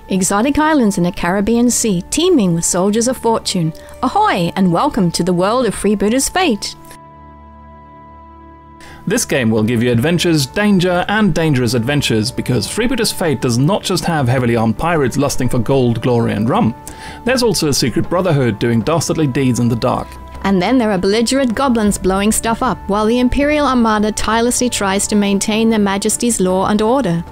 Exotic islands in the Caribbean Sea teeming with soldiers of fortune. Ahoy and welcome to the world of Freebooters Fate. This game will give you adventures, danger and dangerous adventures, because Freebooters Fate does not just have heavily armed pirates lusting for gold, glory and rum. There's also a secret brotherhood doing dastardly deeds in the dark. And then there are belligerent goblins blowing stuff up, while the Imperial Armada tirelessly tries to maintain their Majesty's law and order.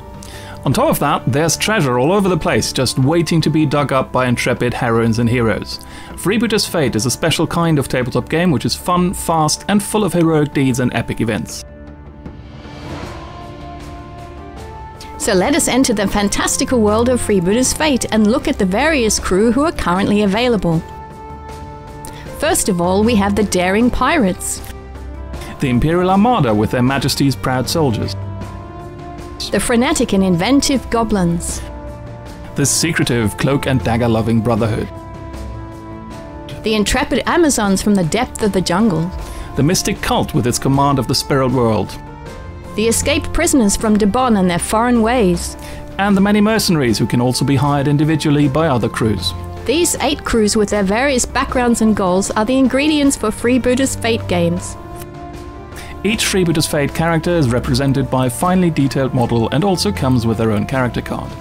On top of that, there's treasure all over the place, just waiting to be dug up by intrepid heroines and heroes. Freebooters Fate is a special kind of tabletop game which is fun, fast and full of heroic deeds and epic events. So let us enter the fantastical world of Freebooters Fate and look at the various crew who are currently available. First of all, we have the daring pirates, the Imperial Armada with their Majesty's proud soldiers, the frenetic and inventive goblins, the secretive cloak and dagger loving brotherhood, the intrepid Amazons from the depth of the jungle, the mystic cult with its command of the spirit world, the escaped prisoners from Debon and their foreign ways, and the many mercenaries who can also be hired individually by other crews. These 8 crews with their various backgrounds and goals are the ingredients for Freebooters Fate games. Each Freebooters Fate character is represented by a finely detailed model and also comes with their own character card.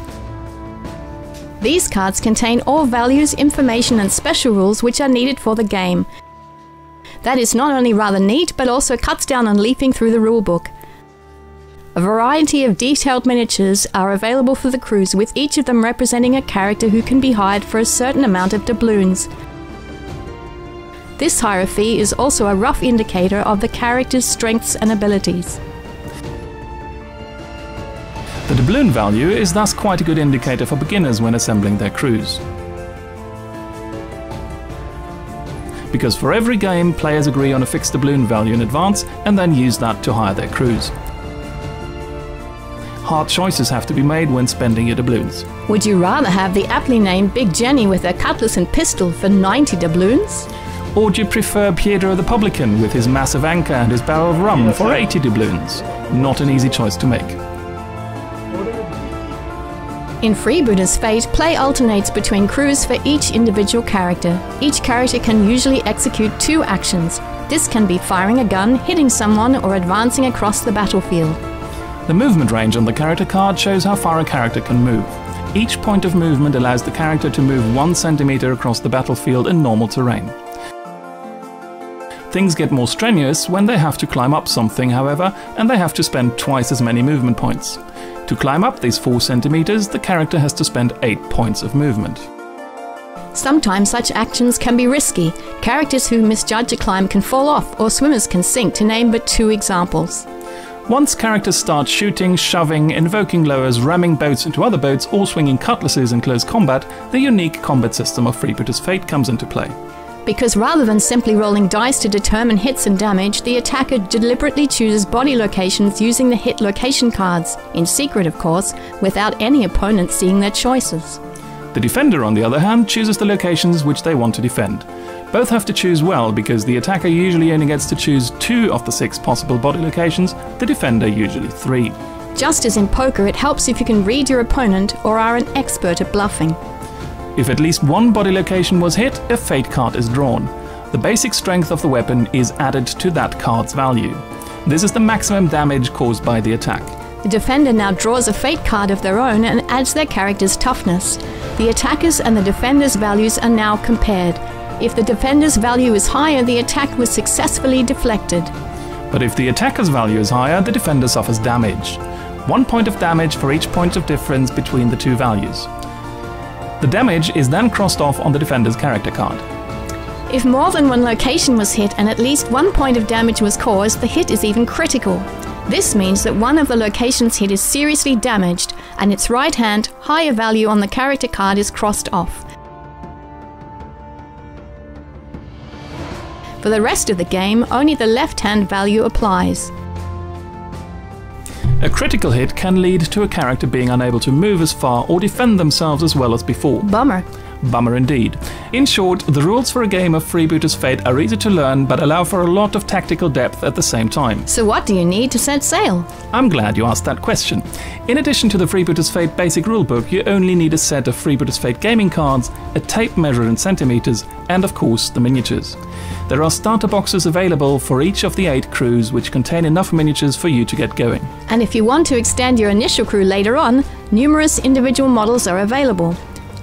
These cards contain all values, information and special rules which are needed for the game. That is not only rather neat, but also cuts down on leafing through the rulebook. A variety of detailed miniatures are available for the crews, with each of them representing a character who can be hired for a certain amount of doubloons. This hire fee is also a rough indicator of the character's strengths and abilities. The doubloon value is thus quite a good indicator for beginners when assembling their crews. Because for every game, players agree on a fixed doubloon value in advance and then use that to hire their crews. Hard choices have to be made when spending your doubloons. Would you rather have the aptly named Big Jenny with her cutlass and pistol for 90 doubloons? Or do you prefer Pietro the Publican with his massive anchor and his barrel of rum for 80 doubloons? Not an easy choice to make. In Freebooters Fate, play alternates between crews for each individual character. Each character can usually execute 2 actions. This can be firing a gun, hitting someone, or advancing across the battlefield. The movement range on the character card shows how far a character can move. Each point of movement allows the character to move 1 centimeter across the battlefield in normal terrain. Things get more strenuous when they have to climb up something, however, and they have to spend twice as many movement points. To climb up these 4 centimeters, the character has to spend 8 points of movement. Sometimes such actions can be risky. Characters who misjudge a climb can fall off, or swimmers can sink, to name but 2 examples. Once characters start shooting, shoving, invoking lowers, ramming boats into other boats, or swinging cutlasses in close combat, the unique combat system of Freebooters Fate comes into play. Because rather than simply rolling dice to determine hits and damage, the attacker deliberately chooses body locations using the hit location cards, in secret of course, without any opponent seeing their choices. The defender, on the other hand, chooses the locations which they want to defend. Both have to choose well, because the attacker usually only gets to choose 2 of the 6 possible body locations, the defender usually 3. Just as in poker, it helps if you can read your opponent or are an expert at bluffing. If at least 1 body location was hit, a fate card is drawn. The basic strength of the weapon is added to that card's value. This is the maximum damage caused by the attack. The defender now draws a fate card of their own and adds their character's toughness. The attacker's and the defender's values are now compared. If the defender's value is higher, the attack was successfully deflected. But if the attacker's value is higher, the defender suffers damage. 1 point of damage for each point of difference between the 2 values. The damage is then crossed off on the defender's character card. If more than 1 location was hit and at least 1 point of damage was caused, the hit is even critical. This means that one of the locations hit is seriously damaged, and its right hand, higher value on the character card is crossed off. For the rest of the game, only the left-hand value applies. A critical hit can lead to a character being unable to move as far or defend themselves as well as before. Bummer. Bummer indeed. In short, the rules for a game of Freebooters Fate are easy to learn but allow for a lot of tactical depth at the same time. So what do you need to set sail? I'm glad you asked that question. In addition to the Freebooters Fate basic rulebook, you only need a set of Freebooters Fate gaming cards, a tape measure in centimeters, and of course the miniatures. There are starter boxes available for each of the 8 crews, which contain enough miniatures for you to get going. And if you want to extend your initial crew later on, numerous individual models are available.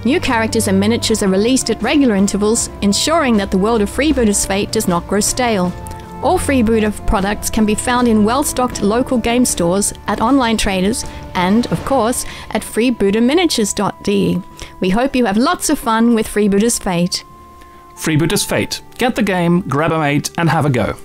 New characters and miniatures are released at regular intervals, ensuring that the world of Freebooters Fate does not grow stale. All Freebooter products can be found in well-stocked local game stores, at online traders, and, of course, at freebooterminiatures.de. We hope you have lots of fun with Freebooters Fate. Freebooters Fate. Get the game, grab a mate, and have a go.